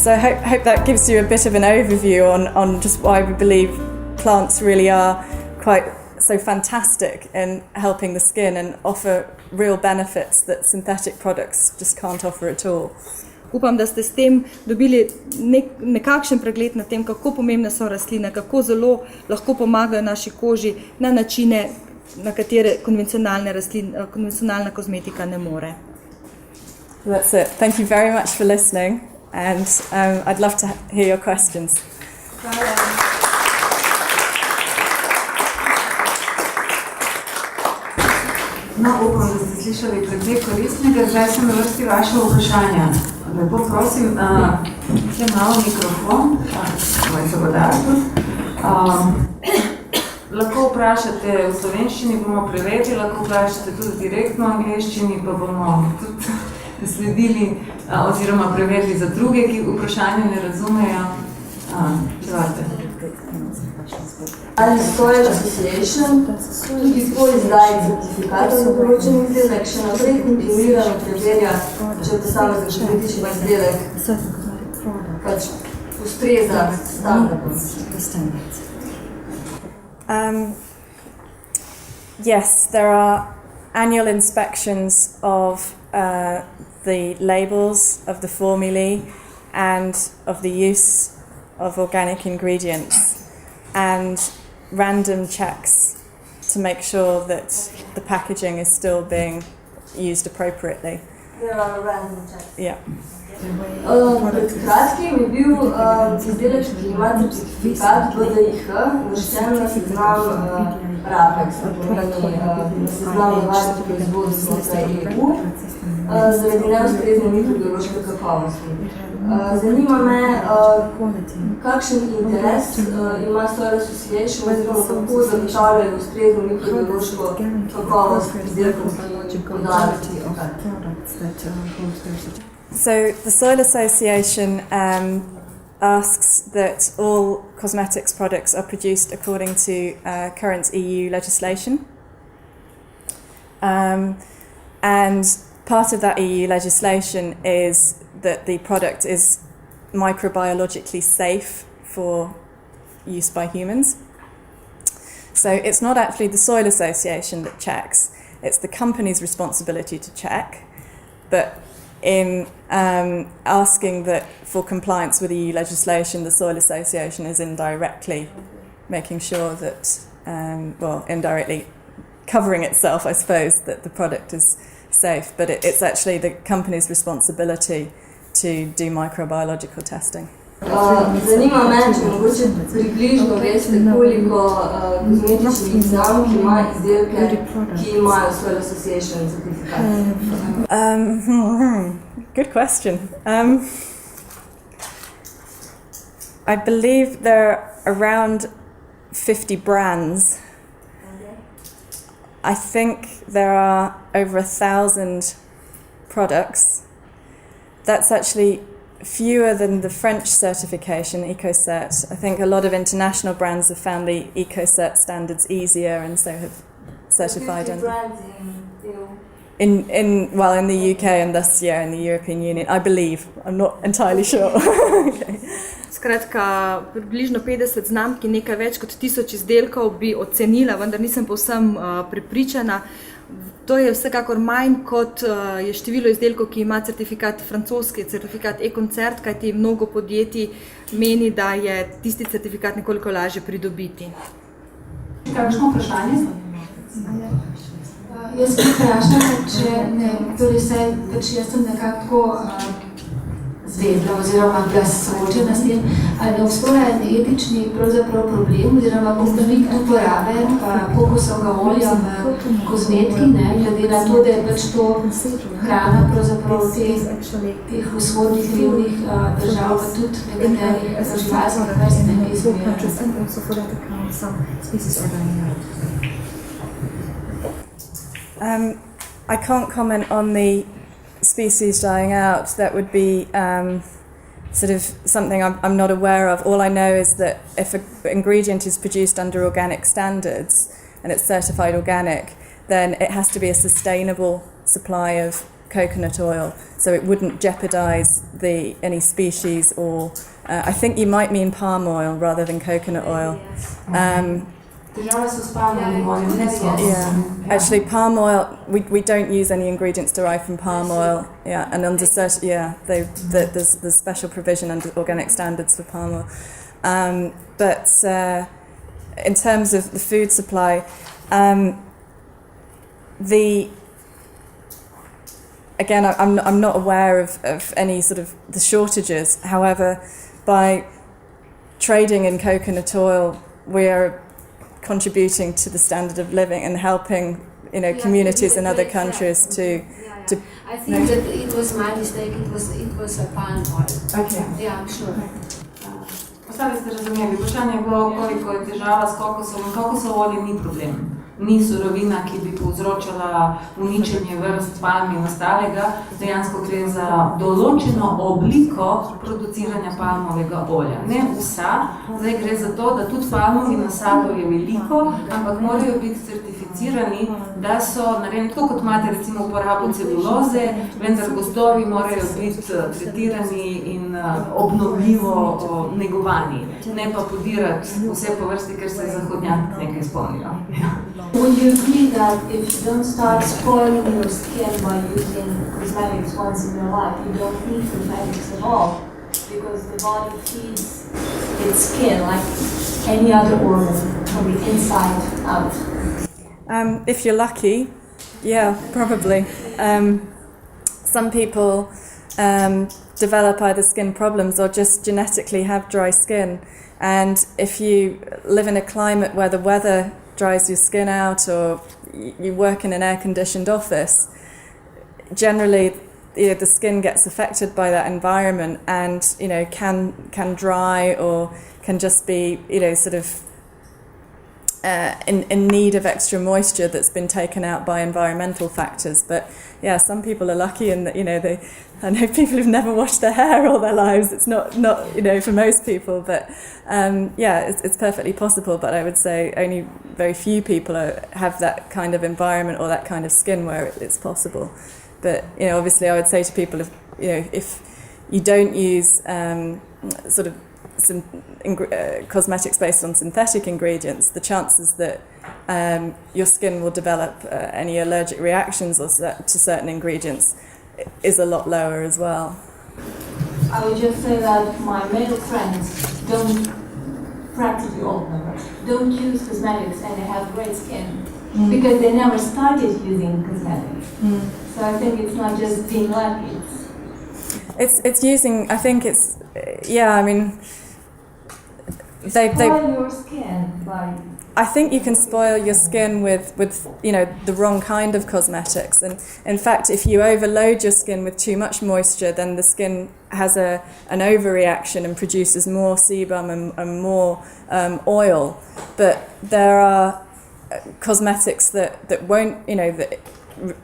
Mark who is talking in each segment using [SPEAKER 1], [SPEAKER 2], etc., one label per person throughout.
[SPEAKER 1] So I hope that gives you a bit of an overview on just why we believe plants really are quite so fantastic in helping the skin and offer real benefits that synthetic products just can't offer at all.
[SPEAKER 2] Upam, da ste s tem dobili nekakšen pregled na tem, kako pomembne so rastline, kako zelo lahko pomagajo naši koži na načine, na katere konvencionalna kozmetika ne more.
[SPEAKER 1] That's it. Thank you very much for listening, and I'd love to hear your questions.
[SPEAKER 3] No, upam, da ste slišali precej koristnega, zdaj sem na vrsti vaše vprašanja. Lepo prosim, če malo mikrofon, moj se bo dal. Lahko vprašate v slovenščini, bomo prevedli, lahko vprašate tudi direktno v angleščini, pa bomo tudi sledili oziroma prevedli za druge, ki vprašanje ne razumejo. Čevate.
[SPEAKER 4] Ali Soil Association tudi po izdaji certifikata za določen izdelek še naprej kontinuirano preverja, če posameznik kozmetični izdelek pač ustreza standardom?
[SPEAKER 1] Yes, there are annual inspections of the labels of the formulae and of the use of organic ingredients, and random checks to make sure that the packaging is still being used appropriately.
[SPEAKER 4] There are random checks.
[SPEAKER 1] Yeah.
[SPEAKER 4] Pred kratkim je bil izdelek, ki ima certifikat BDIH, uvrščen na seznam RAPEX, na seznam nevarnih proizvodov znotraj EU, zaradi neustrezne mikrobiološke kakovosti. Zanima me, kakšen interes ima Soil Association oziroma kako zagotavljajo ustrezno mikrobiološko kakovost izdelkov, ki podajo certifikat.
[SPEAKER 1] So the Soil Association asks that all cosmetics products are produced according to current EU legislation. And part of that EU legislation is that the product is microbiologically safe for use by humans. So it's not actually the Soil Association that checks, it's the company's responsibility to check. But in asking that for compliance with EU legislation, the Soil Association is indirectly making sure that, indirectly covering itself, I suppose, that the product is safe. But it's actually the company's responsibility to do microbiological testing.
[SPEAKER 4] Zanima me, če mogoče približno veste, koliko kozmetičnih znamk ima izdelke, ki imajo Soil Association certifikat?
[SPEAKER 1] Good question. I believe there are around 50 brands. I think there are over 1,000 products. That's actually fewer than the French certification, EcoCert. I think a lot of international brands have found the EcoCert standards easier and so have certified them. In the UK and thus in the European Union, I believe. I'm not entirely sure. Okay.
[SPEAKER 2] Skratka, približno 50 znamk in nekaj več kot 1000 izdelkov bi ocenila, vendar nisem povsem prepričana. To je vsekakor manj kot je število izdelkov, ki ima certifikat francoski, certifikat e-koncert, kajti mnogo podjetij meni, da je tisti certifikat nekoliko lažje pridobiti.
[SPEAKER 3] Kakšno vprašanje?
[SPEAKER 5] Jaz bi vprašala, jaz sem nekako zvedla oziroma bila soočena s tem, ali obstaja etični problem oziroma konflikt uporabe kokosovega olja v kozmetiki, glede na to, da je pač to hrana teh vzhodnih revnih držav, pa tudi nekaterih živalskih vrst, ki izbirajo.
[SPEAKER 1] I can't comment on the species dying out. That would be sort of something I'm not aware of. All I know is that if an ingredient is produced under organic standards and it's certified organic, then it has to be a sustainable supply of coconut oil, so it wouldn't jeopardize any species, or I think you might mean palm oil rather than coconut oil. Actually, palm oil, we don't use any ingredients derived from palm oil. Yeah, and under certain, there's special provision under organic standards for palm oil. But in terms of the food supply, again, I'm not aware of any sort of the shortages. However, by trading in coconut oil, we are contributing to the standard of living and helping, communities in other countries to.
[SPEAKER 5] I think that it was my mistake. It was a palm oil.
[SPEAKER 3] Okay.
[SPEAKER 5] Yeah, I'm sure.
[SPEAKER 3] Ostali ste razumeli, vprašanje je bilo, koliko je težava s kokosom in kokosov olje ni problem. Ni surovina, ki bi povzročala uničenje vrst palm in ostalega, dejansko gre za določeno obliko produciranja palmovega olja. Ne vsa, zdaj gre za to, da tudi palmovi nasadov je veliko, ampak morajo biti certificirani, da so narejeni, tako kot imate recimo uporabo celuloze, vendar gozdovi morajo biti tretirani in obnovljivo negovani, ne pa podirati vse po vrsti, ker se je zahodnjak nekaj spomnilo.
[SPEAKER 4] Would you agree that if you don't start spoiling your skin by using cosmetics once in your life, you don't need cosmetics at all? Because the body feeds its skin like any other organ from the inside out.
[SPEAKER 1] If you're lucky, yeah, probably. Some people develop either skin problems or just genetically have dry skin. And if you live in a climate where the weather dries your skin out, or you work in an air-conditioned office, generally the skin gets affected by that environment and can dry or can just be sort of in need of extra moisture that's been taken out by environmental factors. But yeah, some people are lucky in that I know people who've never washed their hair all their lives. It's not for most people, but it's perfectly possible. But I would say only very few people have that kind of environment or that kind of skin where it's possible. But obviously, I would say to people, if you don't use sort of cosmetics based on synthetic ingredients, the chances that your skin will develop any allergic reactions to certain ingredients is a lot lower as well.
[SPEAKER 4] I would just say that my male friends practically all of them, don't use cosmetics and they have great skin because they never started using cosmetics. So I think it's not just being lucky.
[SPEAKER 1] It's using, I think it's, I mean,
[SPEAKER 4] spoil your skin by...
[SPEAKER 1] I think you can spoil your skin with the wrong kind of cosmetics, and in fact if you overload your skin with too much moisture, then the skin has an overreaction and produces more sebum and more oil. But there are cosmetics that won't that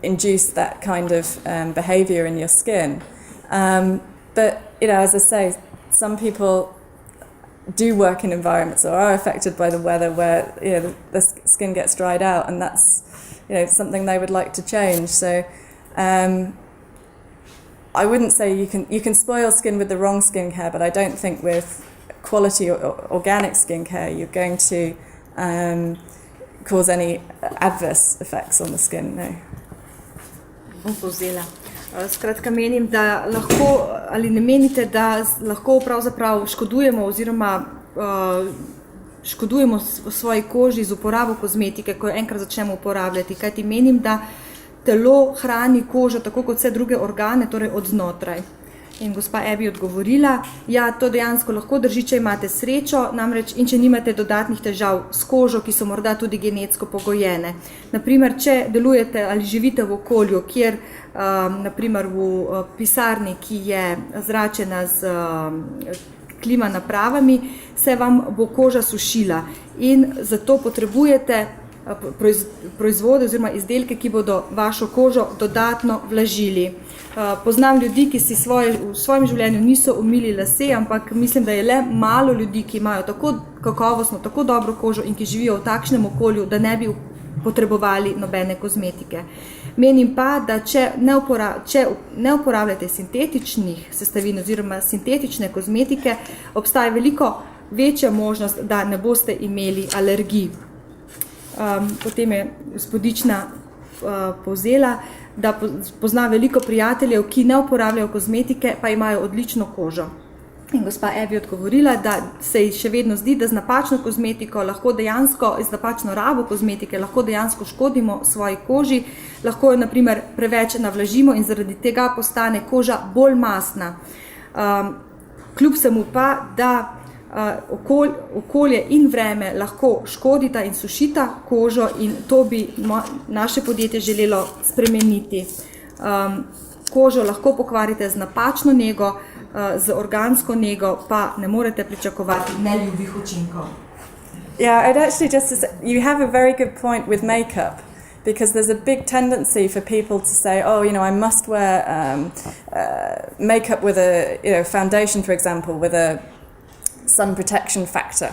[SPEAKER 1] induce that kind of behavior in your skin. But as I say, some people do work in environments or are affected by the weather where the skin gets dried out, and that's something they would like to change. So I wouldn't say you can spoil skin with the wrong skincare, but I don't think with quality or organic skincare you're going to cause any adverse effects on the skin. No.
[SPEAKER 2] Bom povzela. Skratka, menim, da lahko, ali ne menite, da lahko pravzaprav škodujemo oziroma škodujemo svoji koži z uporabo kozmetike, ko jo enkrat začnemo uporabljati. Kajti menim, da telo hrani kožo tako kot vse druge organe, torej od znotraj. In gospa Ebi odgovorila, ja, to dejansko lahko drži, če imate srečo, namreč in če nimate dodatnih težav s kožo, ki so morda tudi genetsko pogojene. Naprimer, če delujete ali živite v okolju, kjer naprimer v pisarni, ki je zračena z klima napravami, se vam bo koža sušila in zato potrebujete proizvode oziroma izdelke, ki bodo vašo kožo dodatno vlažili. Poznam ljudi, ki si v svojem življenju niso umili lase, ampak mislim, da je le malo ljudi, ki imajo tako kakovostno, tako dobro kožo in ki živijo v takšnem okolju, da ne bi potrebovali nobene kozmetike. Menim pa, da če ne uporabljate sintetičnih sestavin oziroma sintetične kozmetike, obstaja veliko večja možnost, da ne boste imeli alergij. Potem je gospodična povzela, da pozna veliko prijateljev, ki ne uporabljajo kozmetike, pa imajo odlično kožo. In gospa Evi odgovorila, da se ji še vedno zdi, da z napačno kozmetiko lahko dejansko, z napačno rabo kozmetike lahko dejansko škodimo svoji koži, lahko jo naprimer preveč navlažimo in zaradi tega postane koža bolj mastna. Kljub vsemu pa, da okolje in vreme lahko škodita in sušita kožo in to bi naše podjetje želelo spremeniti. Kožo lahko pokvarite z napačno nego, z organsko nego pa ne morete pričakovati neljubih učinkov.
[SPEAKER 1] Yeah, I'd actually just say, you have a very good point with makeup, because there's a big tendency for people to say, oh, I must wear makeup with a foundation, for example, with a sun protection factor.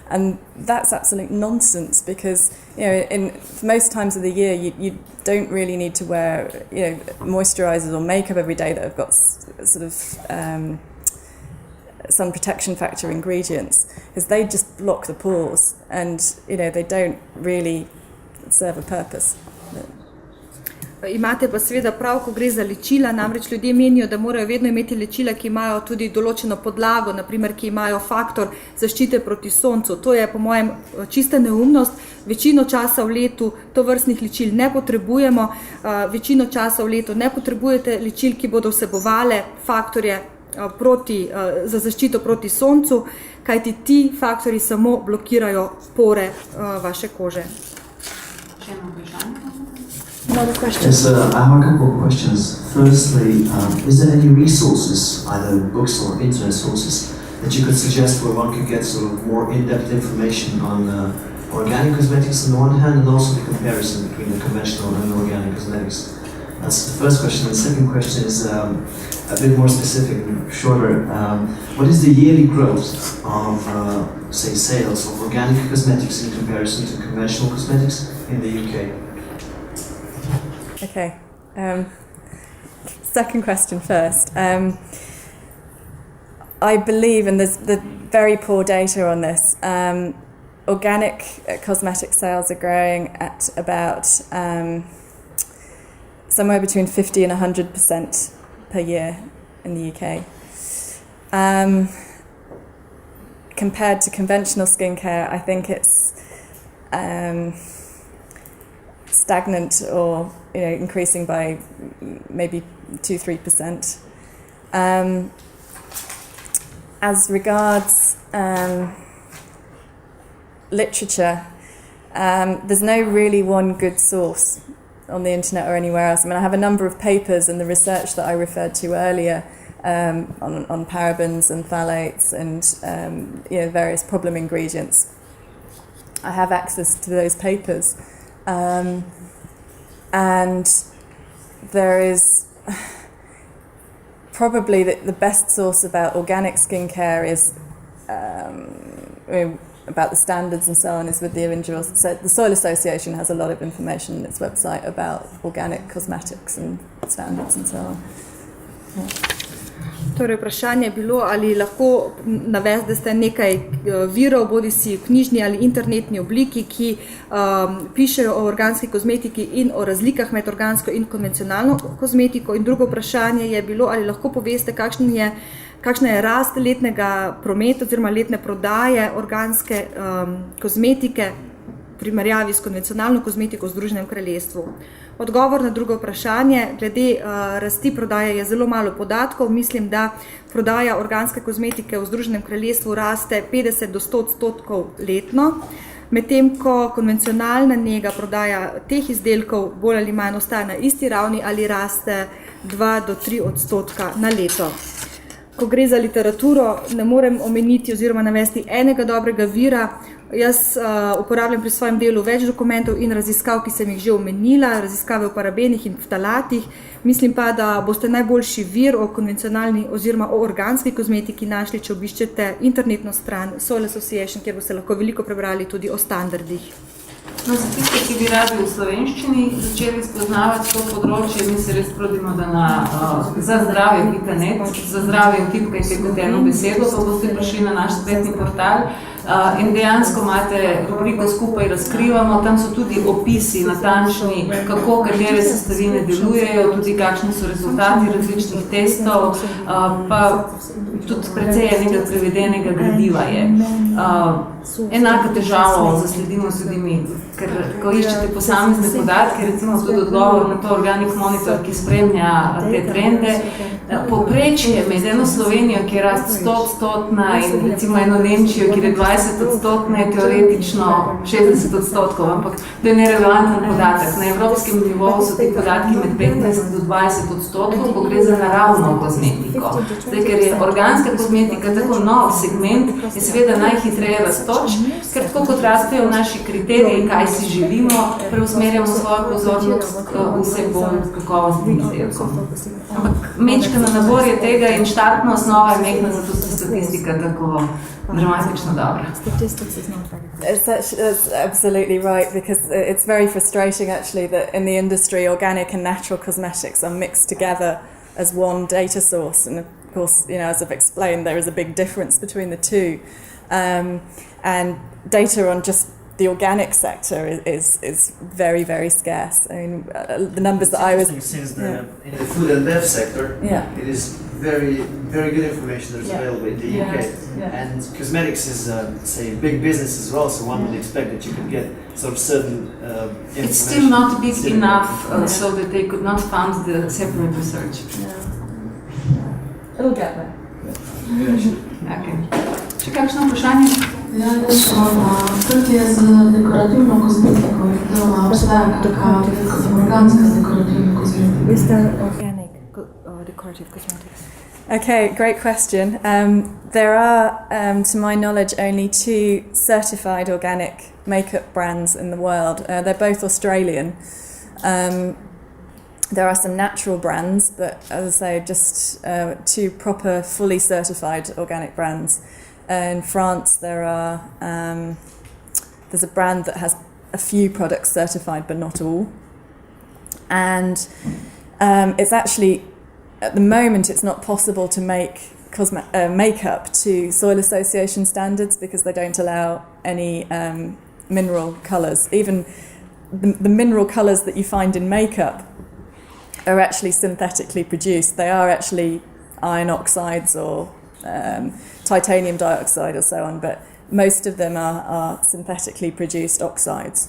[SPEAKER 1] And that's absolute nonsense, because in most times of the year you don't really need to wear moisturizers or makeup every day that have got sort of sun protection factor ingredients, because they just block the pores and they don't really serve a purpose.
[SPEAKER 2] Imate pa seveda prav, ko gre za ličila, namreč ljudje menijo, da morajo vedno imeti ličila, ki imajo tudi določeno podlago, naprimer, ki imajo faktor zaščite proti soncu. To je po mojem čista neumnost. Večino časa v letu to vrstnih ličil ne potrebujemo, večino časa v letu ne potrebujete ličil, ki bodo vsebovale faktorje za zaščito proti soncu, kajti ti faktori samo blokirajo pore vaše kože.
[SPEAKER 3] Še eno vprašanje?
[SPEAKER 2] Another question.
[SPEAKER 6] Yes, I have a couple of questions. Firstly, is there any resources, either books or internet sources, that you could suggest where one could get sort of more in-depth information on organic cosmetics on the one hand, and also the comparison between the conventional and organic cosmetics? That's the first question. The second question is a bit more specific and shorter. What is the yearly growth of, say, sales of organic cosmetics in comparison to conventional cosmetics in the UK?
[SPEAKER 1] Okay. Second question first. I believe, and there's very poor data on this, organic cosmetic sales are growing at about somewhere between 50 and 100% per year in the UK. Compared to conventional skincare, I think it's stagnant or increasing by maybe 2-3%. As regards literature, there's no really one good source on the internet or anywhere else. I mean, I have a number of papers in the research that I referred to earlier on parabens and phthalates and various problem ingredients. I have access to those papers. And there is probably the best source about organic skincare is about the standards and so on is with the individuals. So the Soil Association has a lot of information on its website about organic cosmetics and standards and so on. Yeah.
[SPEAKER 2] Torej, vprašanje je bilo, ali lahko navedete nekaj virov, bodi si v knjižni ali internetni obliki, ki pišejo o organski kozmetiki in o razlikah med organsko in konvencionalno kozmetiko. In drugo vprašanje je bilo, ali lahko poveste, kakšna je rast letnega prometa oziroma letne prodaje organske kozmetike v primerjavi s konvencionalno kozmetiko v Združenem kraljestvu. Odgovor na drugo vprašanje, glede rasti prodaje je zelo malo podatkov. Mislim, da prodaja organske kozmetike v Združenem kraljestvu raste 50 do 100% letno, medtem ko konvencionalna nega prodaja teh izdelkov bolj ali manj ostaja na isti ravni ali raste 2 do 3% na leto. Ko gre za literaturo, ne morem omeniti oziroma navesti enega dobrega vira. Jaz uporabljam pri svojem delu več dokumentov in raziskav, ki sem jih že omenila, raziskave o parabenih in ftalatih. Mislim pa, da boste najboljši vir o konvencionalni oziroma o organski kozmetiki našli, če obiščete internetno stran Soil Association, kjer boste lahko veliko prebrali tudi o standardih.
[SPEAKER 3] No, za tiste, ki bi radi v slovenščini začeli spoznavati to področje, mi se res trudimo, da na za zdravje.net, za zdravje vtipkajte kot eno besedo, pa boste prišli na naš spletni portal in dejansko imate rubriko Skupaj razkrivamo, tam so tudi opisi natančni, kako katere sestavine delujejo, tudi kakšni so rezultati različnih testov, pa tudi precej enega prevedenega gradiva je. Enaka težava zasledimo tudi mi, ker ko iščete posamezne podatke, recimo tudi odgovor na to Organic Monitor, ki spremlja te trende, povprečje med eno Slovenijo, ki je rast 100% in recimo eno Nemčijo, ki je 20%, je teoretično 60%, ampak to je nerelevanten podatek. Na evropskem nivoju so ti podatki med 15 do 20%, ko gre za naravno kozmetiko. Zdaj, ker je organska kozmetika tako nov segment, je seveda najhitreje rastoč, ker tako kot rastejo naši kriteriji, kaj si želimo, preusmerjamo svojo pozornost vse bolj kakovostnim izdelkom. Ampak mečkana nabor je tega in štartna osnova je mehna, zato se statistika tako dramatično dobra.
[SPEAKER 1] That's absolutely right, because it's very frustrating actually that in the industry organic and natural cosmetics are mixed together as one data source, and of course, you know, as I've explained, there is a big difference between the two, and data on just the organic sector is very, very scarce. I mean, the numbers that I was...
[SPEAKER 6] Since in the food and bev sector, it is very, very good information that's available in the UK. And cosmetics is, say, big business as well, so one would expect that you could get sort of certain information.
[SPEAKER 3] It's still not big enough so that they could not fund the separate research.
[SPEAKER 1] It'll get there.
[SPEAKER 3] Okay. Še kakšno vprašanje?
[SPEAKER 7] Ja, kot je z dekorativno kozmetiko, da obstaja kakšna organska dekorativna kozmetika?
[SPEAKER 2] Is there organic decorative cosmetics?
[SPEAKER 1] Okay, great question. There are, to my knowledge, only 2 certified organic makeup brands in the world. They're both Australian. There are some natural brands, but as I say, just 2 proper, fully certified organic brands. In France, there's a brand that has a few products certified, but not all. And it's actually, at the moment, it's not possible to make makeup to Soil Association standards because they don't allow any mineral colours. Even the mineral colours that you find in makeup are actually synthetically produced. They are actually iron oxides or titanium dioxide or so on, but most of them are synthetically produced oxides.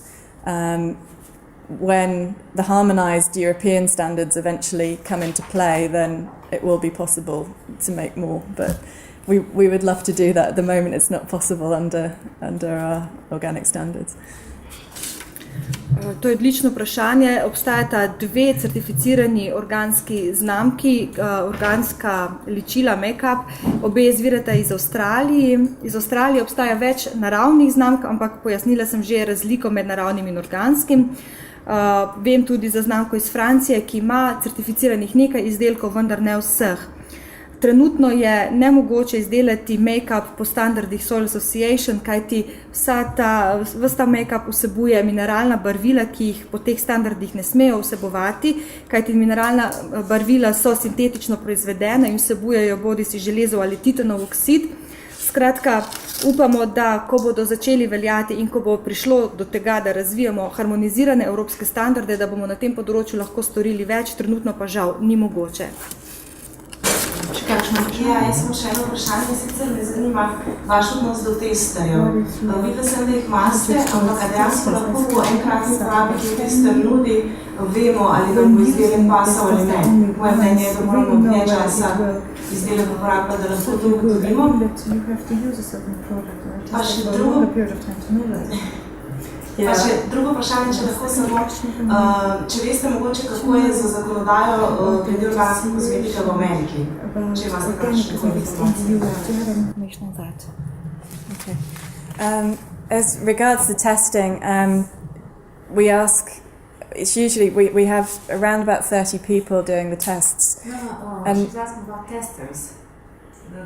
[SPEAKER 1] When the harmonised European standards eventually come into play, then it will be possible to make more, but we would love to do that. At the moment it's not possible under our organic standards.
[SPEAKER 2] To je odlično vprašanje. Obstajata 2 certificirani organski znamki, organska ličila make-up, obe izvirata iz Avstralije. Iz Avstralije obstaja več naravnih znamk, ampak pojasnila sem že razliko med naravnim in organskim. Vem tudi za znamko iz Francije, ki ima certificiranih nekaj izdelkov, vendar ne vseh. Trenutno je nemogoče izdelati make-up po standardih Soil Association, kajti ves ta make-up vsebuje mineralna barvila, ki jih po teh standardih ne smejo vsebovati, kajti mineralna barvila so sintetično proizvedena in vsebujejo bodisi železo ali titanov oksid. Skratka, upamo, da ko bodo začeli veljati in ko bo prišlo do tega, da razvijamo harmonizirane evropske standarde, da bomo na tem področju lahko storili več, trenutno pa žal ni mogoče.
[SPEAKER 8] Ja, jaz sem še eno vprašanje, sicer me zanima vaš odnos do testerjev. Videla sem, da jih imate, ampak dejansko lahko po enkratni uporabi, ki tester nudi, vemo, ali nam bo izdelek pasal ali ne. Moje mnenje je, da moramo dne časa izdelek uporabljati, da lahko to ugotovimo. Pa še drugo vprašanje, če lahko samo, če veste mogoče, kako je za zakonodajo glede organske kozmetike v Ameriki, če imate kakšne informacije.
[SPEAKER 1] As regards the testing, we ask, it's usually, we have around about 30 people doing the tests.
[SPEAKER 3] No, she's asking about testers,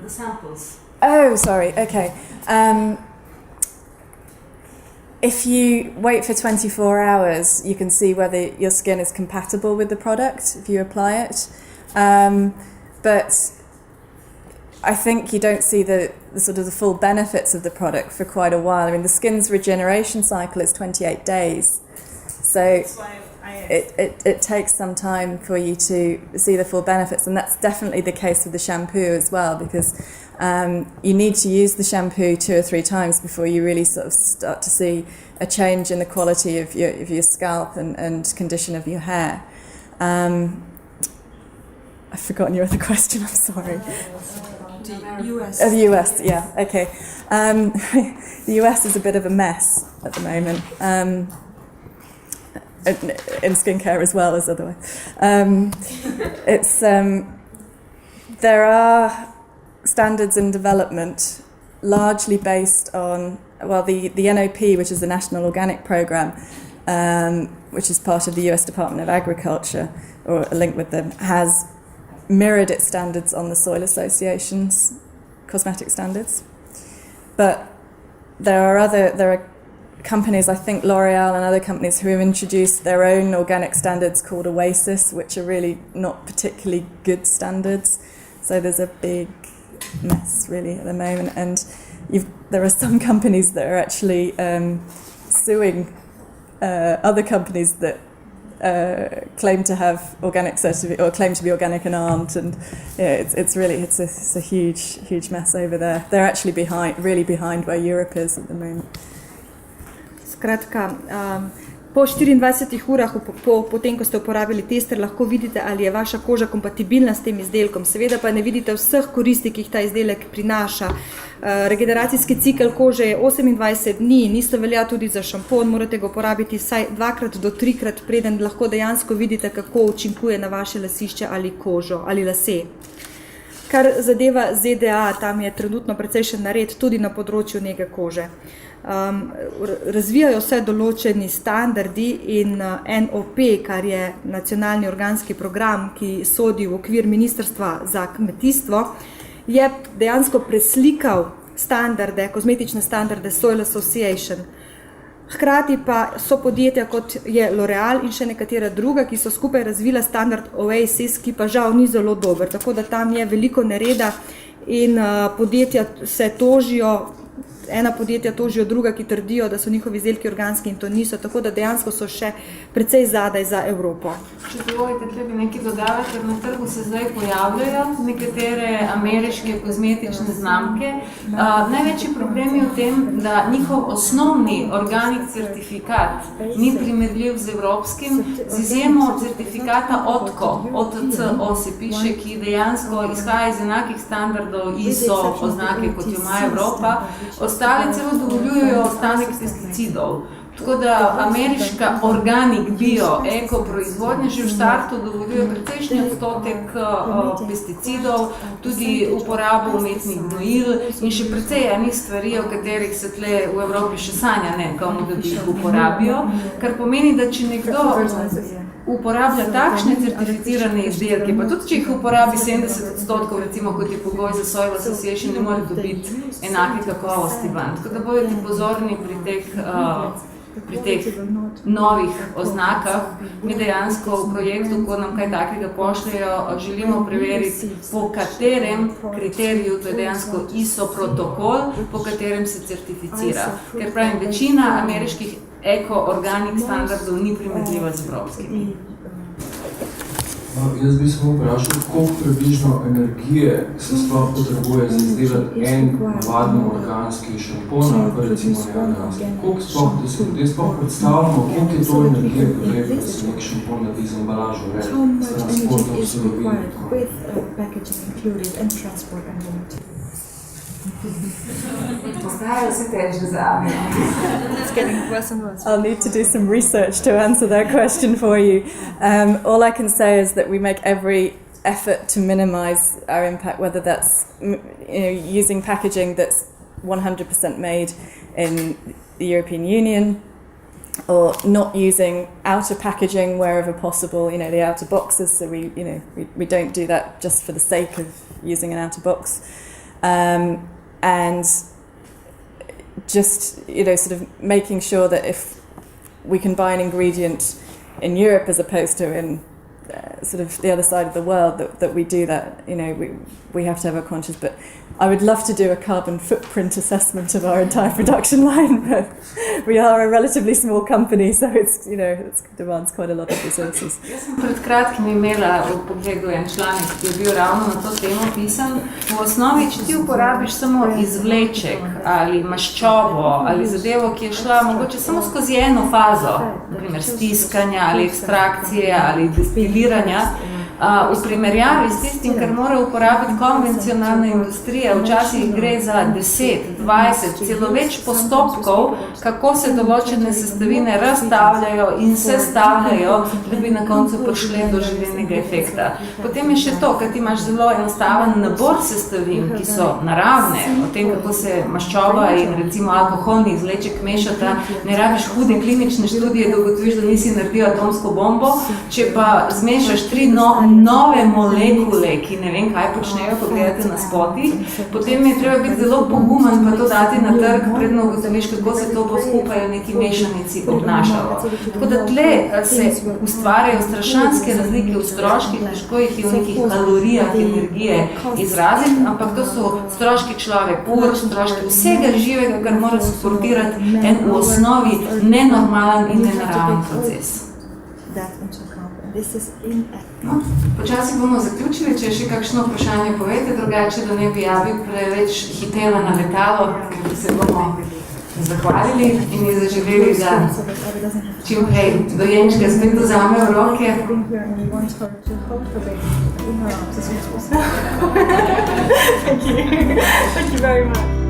[SPEAKER 3] the samples.
[SPEAKER 1] Oh, sorry, okay. if you wait for 24 hours, you can see whether your skin is compatible with the product if you apply it. But I think you don't see the sort of the full benefits of the product for quite a while. I mean, the skin's regeneration cycle is 28 days. So it takes some time for you to see the full benefits, and that's definitely the case with the shampoo as well, because you need to use the shampoo 2 or 3 times before you really sort of start to see a change in the quality of your scalp and condition of your hair. I've forgotten your other question, I'm sorry.
[SPEAKER 2] The US.
[SPEAKER 1] The US, yeah, okay. The US is a bit of a mess at the moment, in skincare as well as otherwise. There are standards in development largely based on, well, the NOP, which is the National Organic Programme, which is part of the US Department of Agriculture, or a link with them, has mirrored its standards on the Soil Association's cosmetic standards. But there are companies, I think L'Oreal and other companies, who have introduced their own organic standards called Oasis, which are really not particularly good standards. So there's a big mess really at the moment, and there are some companies that are actually suing other companies that claim to have organic certificate or claim to be organic and aren't, and it's a huge mess over there. They're actually really behind where Europe is at the moment.
[SPEAKER 2] Skratka, po 24 urah potem, ko ste uporabili tester, lahko vidite, ali je vaša koža kompatibilna s tem izdelkom. Seveda pa ne vidite vseh koristi, ki jih ta izdelek prinaša. Regeneracijski cikel kože je 28 dni, isto velja tudi za šampon, morate ga uporabiti vsaj 2 do 3 preden lahko dejansko vidite, kako učinkuje na vaše lasišče ali kožo ali lase. Kar zadeva ZDA, tam je trenutno precejšen nared tudi na področju nege kože. Razvijajo se določeni standardi in NOP, kar je nacionalni organski program, ki sodi v okvir Ministrstva za kmetijstvo, je dejansko preslikal standarde, kozmetične standarde Soil Association. Hkrati pa so podjetja, kot je L'Oreal in še nekatera druga, ki so skupaj razvila standard Oasis, ki pa žal ni zelo dober. Tako da tam je veliko nereda in podjetja se tožijo, ena podjetja tožijo druga, ki trdijo, da so njihovi izdelki organski in to niso, tako da dejansko so še precej zadaj za Evropo.
[SPEAKER 3] Če dovolite, treba nekaj dodavati, ker na trgu se zdaj pojavljajo nekatere ameriške kozmetične znamke. Največji problem je v tem, da njihov osnovni organic certifikat ni primerljiv z evropskim, z izjemo certifikata OTCO se piše, ki dejansko izhaja iz enakih standardov ISO oznake, kot jo ima Evropa. Ostali celo dovoljujejo ostanek pesticidov. Tako da ameriška organic bio eko proizvodnja že v štartu dovoljuje precejšnji odstotek pesticidov, tudi uporabo umetnih gnojil in še precej enih stvari, o katerih se tle v Evropi še sanja ne, komu da bi jih uporabijo, kar pomeni, da če nekdo uporablja takšne certificirane izdelke, pa tudi če jih uporabi 70%, recimo kot je pogoj za Soil Association, ne more dobiti enake kakovosti van. Tako da bodite pozorni pri teh novih oznakah. Mi dejansko v projektu, ko nam kaj takega pošljajo, želimo preveriti, po katerem kriteriju, to je dejansko ISO protokol, po katerem se certificira. Ker pravim, večina ameriških eko-organic standardov ni primerljiva z evropskimi.
[SPEAKER 9] Jaz bi samo vprašal, koliko približno energije se sploh potrebuje za izdelati en navadni organski šampon ali pa recimo neorganski. Koliko sploh, da se ljudje sploh predstavljamo, koliko je to energije potrebno, da se nek šampon naredi z embalažo, s transportom surovin in tako.
[SPEAKER 1] I'll need to do some research to answer that question for you. All I can say is that we make every effort to minimize our impact, whether that's using packaging that's 100% made in the European Union, or not using outer packaging wherever possible, the outer boxes, so we don't do that just for the sake of using an outer box. And just, sort of making sure that if we can buy an ingredient in Europe as opposed to in sort of the other side of the world, that we do that, we have to have a conscious. But I would love to do a carbon footprint assessment of our entire production line, but we are a relatively small company, so it demands quite a lot of resources.
[SPEAKER 3] Jaz sem pred kratkim imela v pogledu en članek, ki je bil ravno na to temo pisan. V osnovi, če ti uporabiš samo izvleček ali maščobo ali zadevo, ki je šla mogoče samo skozi eno fazo, naprimer stiskanja ali ekstrakcije ali destiliranja, v primerjavi s tistim, kar mora uporabiti konvencionalna industrija, včasih gre za 10, 20, celo več postopkov, kako se določene sestavine razstavljajo in sestavljajo, da bi na koncu prišli do želenega efekta. Potem je še to, ker ti imaš zelo enostaven nabor sestavin, ki so naravne, o tem, kako se maščoba in recimo alkoholni izvleček mešata, ne rabiš hude klinične študije, da ugotoviš, da nisi naredil atomsko bombo, če pa zmešaš 3 nove molekule, ki ne vem, kaj počnejo, ko gledate na spotih, potem je treba biti zelo pogumen, pa to dati na trg, predno ugotoviš, kako se to bo skupaj v neki mešanici obnašalo. Tako da tle se ustvarjajo strašanske razlike v stroških, težko jih je v nekih kalorijah energije izraziti, ampak to so stroški človek, stroški vsega živega, kar mora suportirati en v osnovi nenormalen in nenaraven proces. No, počasi bomo zaključili, če je še kakšno vprašanje povejte, drugače, da ne bi javi preveč hitela na letalo, ker se bomo zahvalili in mi zaželeli, da čim prej dojenčke spet vzame v roke.
[SPEAKER 1] Thank you very much.